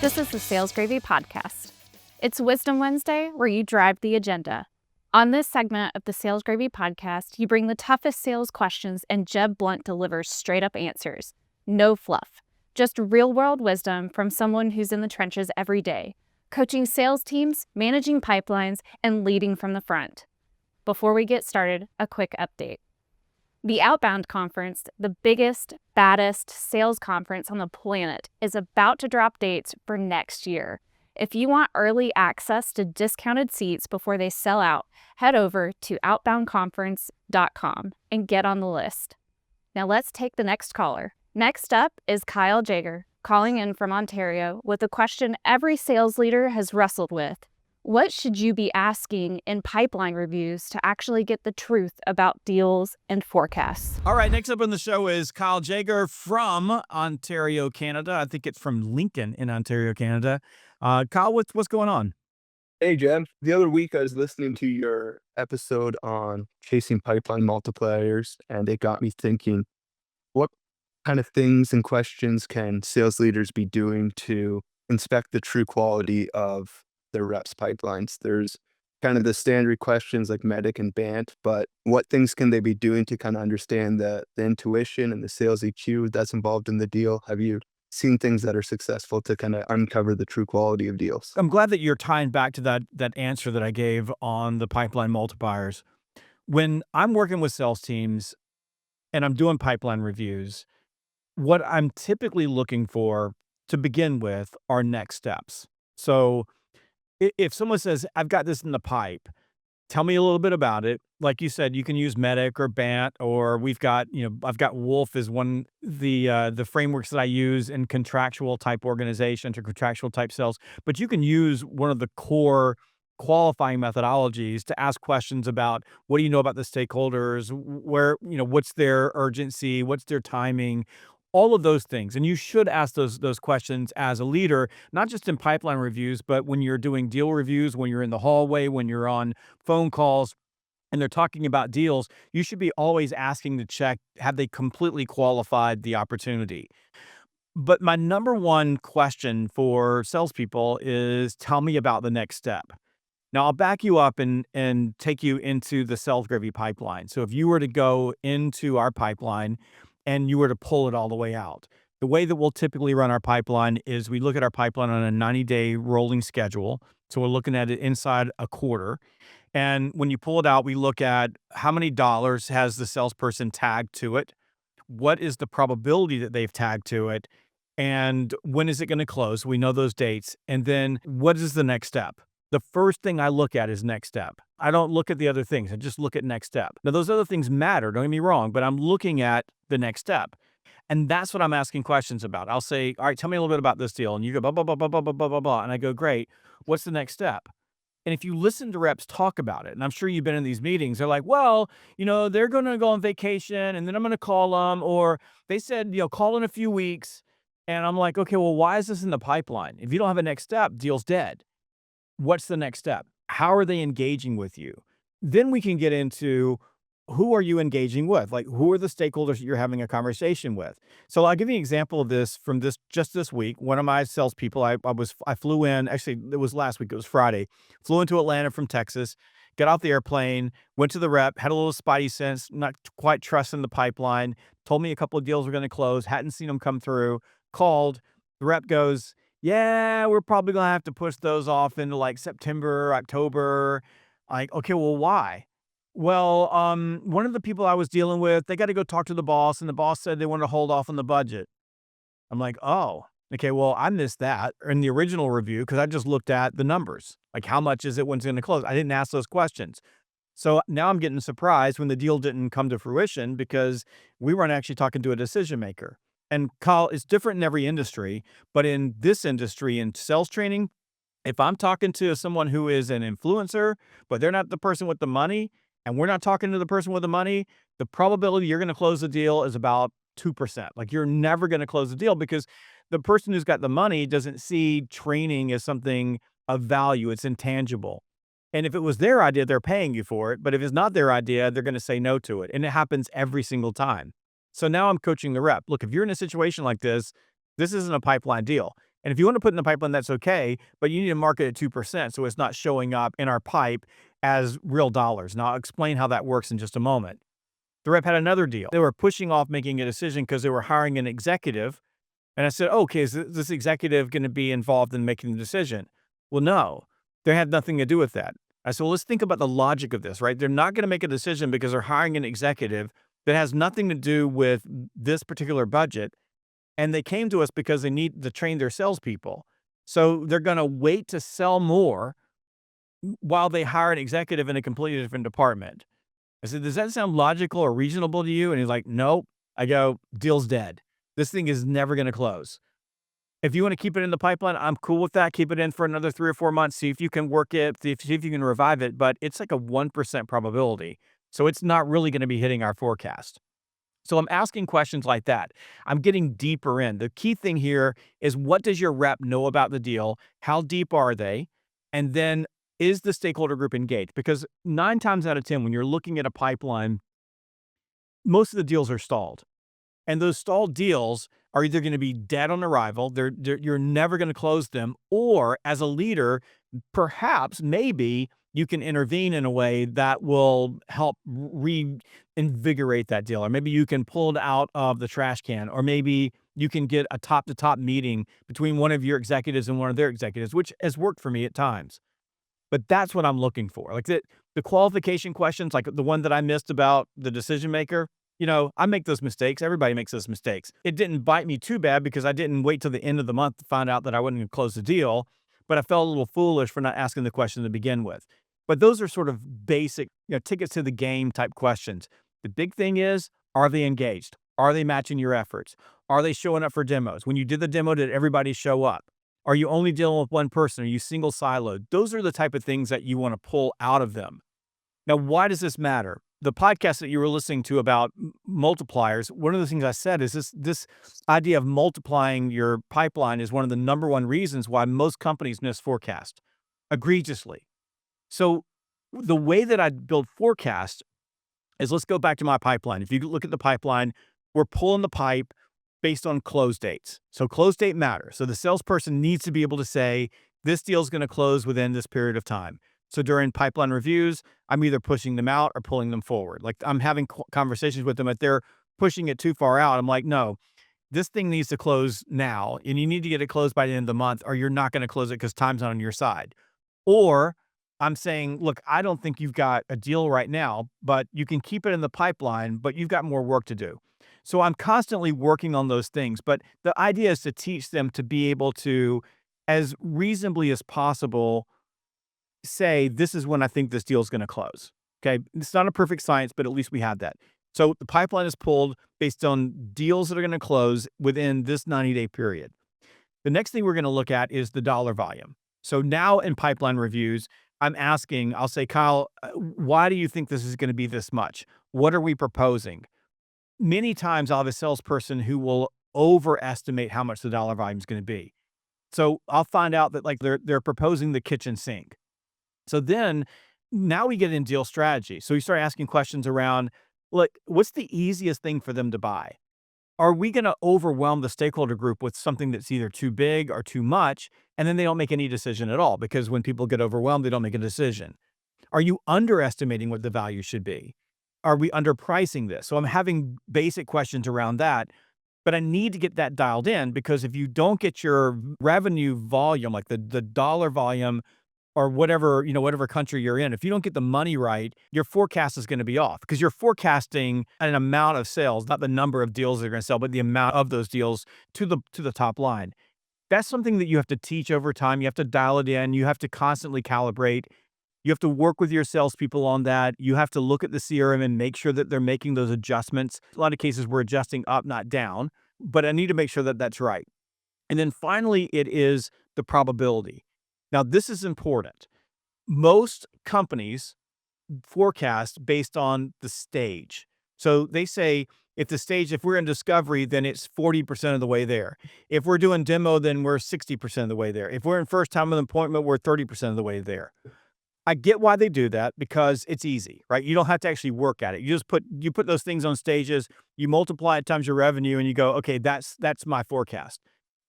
This is the Sales Gravy Podcast. It's Wisdom Wednesday, where you drive the agenda. On this segment of the Sales Gravy Podcast, you bring the toughest sales questions and Jeb Blount delivers straight-up answers. No fluff. Just real-world wisdom from someone who's in the trenches every day, coaching sales teams, managing pipelines, and leading from the front. Before we get started, a quick update. The Outbound Conference, the biggest, baddest sales conference on the planet, is about to drop dates for next year. If you want early access to discounted seats before they sell out, head over to outboundconference.com and get on the list. Now let's take the next caller. Next up is Kyle Jager, calling in from Ontario with a question every sales leader has wrestled with. What should you be asking in pipeline reviews to actually get the truth about deals and forecasts? All right, next up on the show is Kyle Jager from Ontario, Canada. I think it's from Lincoln in Ontario, Canada. Kyle, what's going on? Hey, Jeb. The other week I was listening to your episode on chasing pipeline multipliers, and it got me thinking, what kind of things and questions can sales leaders be doing to inspect the true quality of their reps' pipelines? There's kind of the standard questions like MEDDIC and BANT, but what things can they be doing to kind of understand the intuition and the sales EQ that's involved in the deal? Have you seen things that are successful to kind of uncover the true quality of deals? I'm glad that you're tying back to that answer that I gave on the pipeline multipliers. When I'm working with sales teams and I'm doing pipeline reviews, what I'm typically looking for to begin with are next steps. So if someone says, I've got this in the pipe, tell me a little bit about it. Like you said, you can use MEDDIC or BANT, or we've got, I've got Wolf is one, the frameworks that I use in contractual type organizations or contractual type sales. But you can use one of the core qualifying methodologies to ask questions about what do you know about the stakeholders, where, what's their urgency, what's their timing, all of those things. And you should ask those questions as a leader, not just in pipeline reviews, but when you're doing deal reviews, when you're in the hallway, when you're on phone calls and they're talking about deals, you should be always asking to check, have they completely qualified the opportunity? But my number one question for salespeople is, tell me about the next step. Now, I'll back you up and take you into the sales gravy pipeline. So if you were to go into our pipeline and you were to pull it all the way out, the way that we'll typically run our pipeline is we look at our pipeline on a 90-day rolling schedule. So we're looking at it inside a quarter. And when you pull it out, we look at how many dollars has the salesperson tagged to it, what is the probability that they've tagged to it, and when is it going to close? We know those dates. And then what is the next step? The first thing I look at is next step. I don't look at the other things. I just look at next step. Now, those other things matter, don't get me wrong, but I'm looking at the next step. And that's what I'm asking questions about. I'll say, all right, tell me a little bit about this deal. And you go, blah, blah, blah, blah, blah, blah, blah, blah, blah. And I go, great. What's the next step? And if you listen to reps talk about it, and I'm sure you've been in these meetings, they're like, well, they're going to go on vacation and then I'm going to call them. Or they said, call in a few weeks. And I'm like, okay, well, why is this in the pipeline? If you don't have a next step, deal's dead. What's the next step? How are they engaging with you? Then we can get into who are you engaging with? Like, who are the stakeholders that you're having a conversation with? So I'll give you an example of this from just this week. One of my salespeople, I flew in, actually it was last week, it was Friday, flew into Atlanta from Texas, got off the airplane, went to the rep, had a little spidey sense, not quite trusting the pipeline, told me a couple of deals were going to close, hadn't seen them come through, called, the rep goes, yeah, we're probably going to have to push those off into like September, October. Like, okay, well, why? Well, one of the people I was dealing with, they got to go talk to the boss, and the boss said they wanted to hold off on the budget. I'm like, oh, okay, well, I missed that in the original review because I just looked at the numbers. Like, how much is it when it's going to close? I didn't ask those questions. So now I'm getting surprised when the deal didn't come to fruition because we weren't actually talking to a decision maker. And Kyle, it's different in every industry, but in this industry, in sales training, if I'm talking to someone who is an influencer, but they're not the person with the money, and we're not talking to the person with the money, the probability you're going to close the deal is about 2%. Like, you're never going to close the deal because the person who's got the money doesn't see training as something of value. It's intangible. And if it was their idea, they're paying you for it. But if it's not their idea, they're going to say no to it. And it happens every single time. So now I'm coaching the rep. Look, if you're in a situation like this isn't a pipeline deal. And if you want to put in the pipeline, that's okay, but you need to mark it at 2% so it's not showing up in our pipe as real dollars. Now, I'll explain how that works in just a moment. The rep had another deal. They were pushing off making a decision because they were hiring an executive. And I said, okay, is this executive going to be involved in making the decision? Well, no, they had nothing to do with that. I said, well, let's think about the logic of this, right? They're not going to make a decision because they're hiring an executive that has nothing to do with this particular budget. And they came to us because they need to train their salespeople. So they're going to wait to sell more while they hire an executive in a completely different department. I said, does that sound logical or reasonable to you? And he's like, nope. I go, deal's dead. This thing is never going to close. If you want to keep it in the pipeline, I'm cool with that. Keep it in for another 3 or 4 months. See if you can work it, see if you can revive it. But it's like a 1% probability. So it's not really going to be hitting our forecast. So I'm asking questions like that. I'm getting deeper in. The key thing here is, what does your rep know about the deal? How deep are they? And then, is the stakeholder group engaged? Because 9 times out of 10, when you're looking at a pipeline, most of the deals are stalled. And those stalled deals are either going to be dead on arrival, you're never going to close them, or as a leader, perhaps, maybe you can intervene in a way that will help reinvigorate that deal, or maybe you can pull it out of the trash can, or maybe you can get a top-to-top meeting between one of your executives and one of their executives, which has worked for me at times. But that's what I'm looking for. Like the qualification questions, like the one that I missed about the decision maker, I make those mistakes. Everybody makes those mistakes. It didn't bite me too bad because I didn't wait till the end of the month to find out that I wasn't going to close the deal, but I felt a little foolish for not asking the question to begin with. But those are sort of basic, tickets to the game type questions. The big thing is, are they engaged? Are they matching your efforts? Are they showing up for demos? When you did the demo, did everybody show up? Are you only dealing with one person? Are you single siloed? Those are the type of things that you want to pull out of them. Now, why does this matter? The podcast that you were listening to about multipliers, one of the things I said is this idea of multiplying your pipeline is one of the number one reasons why most companies miss forecast egregiously. So the way that I build forecast is, let's go back to my pipeline. If you look at the pipeline, we're pulling the pipe based on close dates. So close date matters. So the salesperson needs to be able to say, this deal is going to close within this period of time. So during pipeline reviews, I'm either pushing them out or pulling them forward. Like, I'm having conversations with them. If they're pushing it too far out, I'm like, no, this thing needs to close now, and you need to get it closed by the end of the month, or you're not going to close it because time's not on your side. Or I'm saying, look, I don't think you've got a deal right now, but you can keep it in the pipeline, but you've got more work to do. So I'm constantly working on those things. But the idea is to teach them to be able to, as reasonably as possible, say, this is when I think this deal is going to close. Okay. It's not a perfect science, but at least we have that. So the pipeline is pulled based on deals that are going to close within this 90-day period. The next thing we're going to look at is the dollar volume. So now in pipeline reviews, I'll say, Kyle, why do you think this is going to be this much? What are we proposing? Many times I'll have a salesperson who will overestimate how much the dollar volume is going to be. So I'll find out that, like, they're proposing the kitchen sink. So then now we get in deal strategy. So you start asking questions around, like, what's the easiest thing for them to buy? Are we going to overwhelm the stakeholder group with something that's either too big or too much, and then they don't make any decision at all? Because when people get overwhelmed, they don't make a decision. Are you underestimating what the value should be? Are we underpricing this? So I'm having basic questions around that, but I need to get that dialed in, because if you don't get your revenue volume, like the dollar volume, or whatever country you're in, if you don't get the money right, your forecast is going to be off, because you're forecasting an amount of sales, not the number of deals they're going to sell, but the amount of those deals to the top line. That's something that you have to teach over time. You have to dial it in. You have to constantly calibrate. You have to work with your salespeople on that. You have to look at the CRM and make sure that they're making those adjustments. A lot of cases we're adjusting up, not down, but I need to make sure that that's right. And then finally, it is the probability. Now, this is important. Most companies forecast based on the stage. So they say, if we're in discovery, then it's 40% of the way there. If we're doing demo, then we're 60% of the way there. If we're in first time of appointment, we're 30% of the way there. I get why they do that, because it's easy, right? You don't have to actually work at it. You put those things on stages, you multiply it times your revenue, and you go, okay, that's my forecast.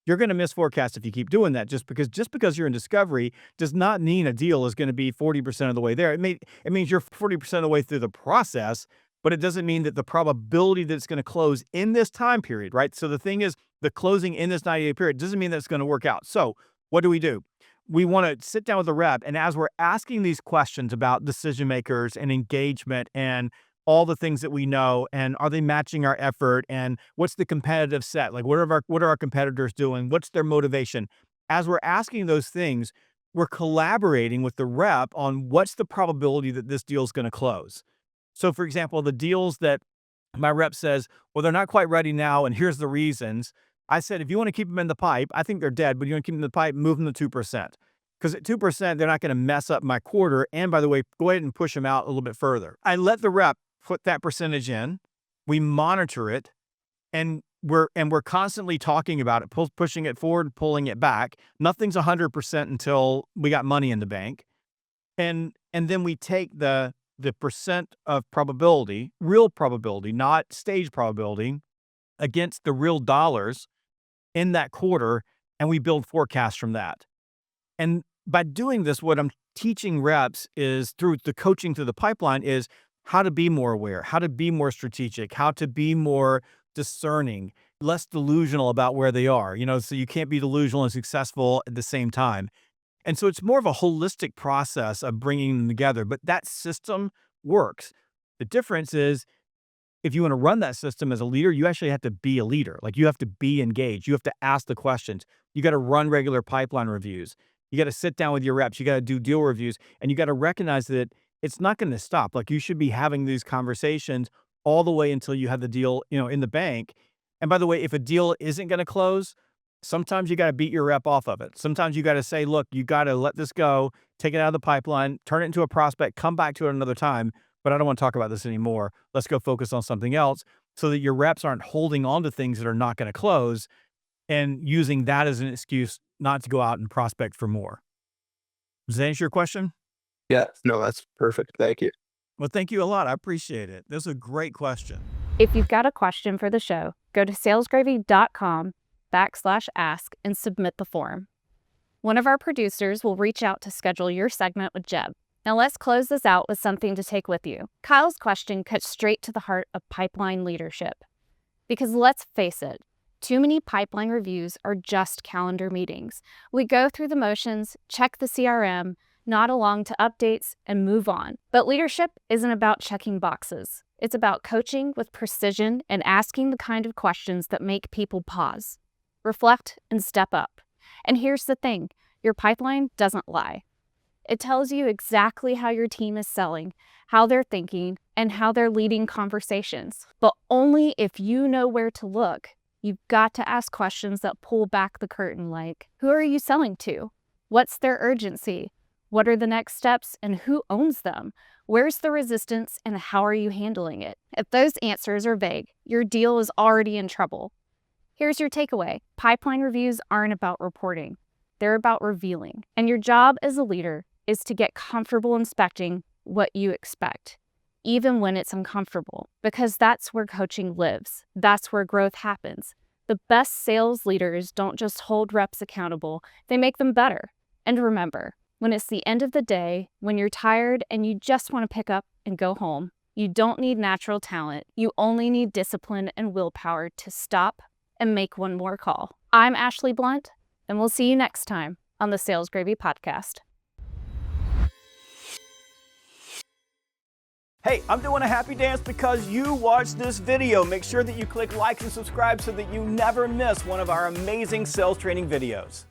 You're going to miss forecast if you keep doing that. Just because you're in discovery does not mean a deal is going to be 40% of the way there. It means you're 40% of the way through the process, but it doesn't mean that the probability that it's going to close in this time period, right? So the thing is, the closing in this 90-day period doesn't mean that it's going to work out. So what do? We want to sit down with the rep, and as we're asking these questions about decision makers and engagement and all the things that we know, and are they matching our effort, and what's the competitive set? Like, what are our competitors doing? What's their motivation? As we're asking those things, we're collaborating with the rep on what's the probability that this deal is going to close. So, for example, the deals that my rep says, well, they're not quite ready now, and here's the reasons. I said, if you want to keep them in the pipe, I think they're dead, but you want to keep them in the pipe, move them to 2%. Because at 2%, they're not going to mess up my quarter. And by the way, go ahead and push them out a little bit further. I let the rep put that percentage in. We monitor it, and we're constantly talking about it, pushing it forward, pulling it back. Nothing's 100% until we got money in the bank. And then we take the percent of probability, real probability, not stage probability, against the real dollars in that quarter, and we build forecasts from that. And by doing this, what I'm teaching reps is, through the coaching through the pipeline, is how to be more aware, how to be more strategic, how to be more discerning, less delusional about where they are, so you can't be delusional and successful at the same time. And so it's more of a holistic process of bringing them together, but that system works. The difference is, if you want to run that system as a leader, you actually have to be a leader. Like, you have to be engaged. You have to ask the questions. You got to run regular pipeline reviews. You got to sit down with your reps. You got to do deal reviews, and you got to recognize that it's not going to stop. Like, you should be having these conversations all the way until you have the deal, in the bank. And by the way, if a deal isn't going to close, sometimes you got to beat your rep off of it. Sometimes you got to say, look, you got to let this go, take it out of the pipeline, turn it into a prospect, come back to it another time. But I don't want to talk about this anymore. Let's go focus on something else, so that your reps aren't holding on to things that are not going to close and using that as an excuse not to go out and prospect for more. Does that answer your question? Yeah, no, that's perfect. Thank you. Well, thank you a lot. I appreciate it. This is a great question. If you've got a question for the show, go to salesgravy.com/ask and submit the form. One of our producers will reach out to schedule your segment with Jeb. Now let's close this out with something to take with you. Kyle's question cuts straight to the heart of pipeline leadership. Because let's face it, too many pipeline reviews are just calendar meetings. We go through the motions, check the CRM, nod along to updates, and move on. But leadership isn't about checking boxes. It's about coaching with precision and asking the kind of questions that make people pause, reflect, and step up. And here's the thing, your pipeline doesn't lie. It tells you exactly how your team is selling, how they're thinking, and how they're leading conversations. But only if you know where to look. You've got to ask questions that pull back the curtain, like, who are you selling to? What's their urgency? What are the next steps, and who owns them? Where's the resistance, and how are you handling it? If those answers are vague, your deal is already in trouble. Here's your takeaway. Pipeline reviews aren't about reporting. They're about revealing. And your job as a leader is to get comfortable inspecting what you expect, even when it's uncomfortable, because that's where coaching lives. That's where growth happens. The best sales leaders don't just hold reps accountable, they make them better. And remember, when it's the end of the day, when you're tired and you just want to pick up and go home, you don't need natural talent. You only need discipline and willpower to stop and make one more call. I'm Ashley Blount, and we'll see you next time on the Sales Gravy Podcast. Hey, I'm doing a happy dance because you watched this video. Make sure that you click like and subscribe so that you never miss one of our amazing sales training videos.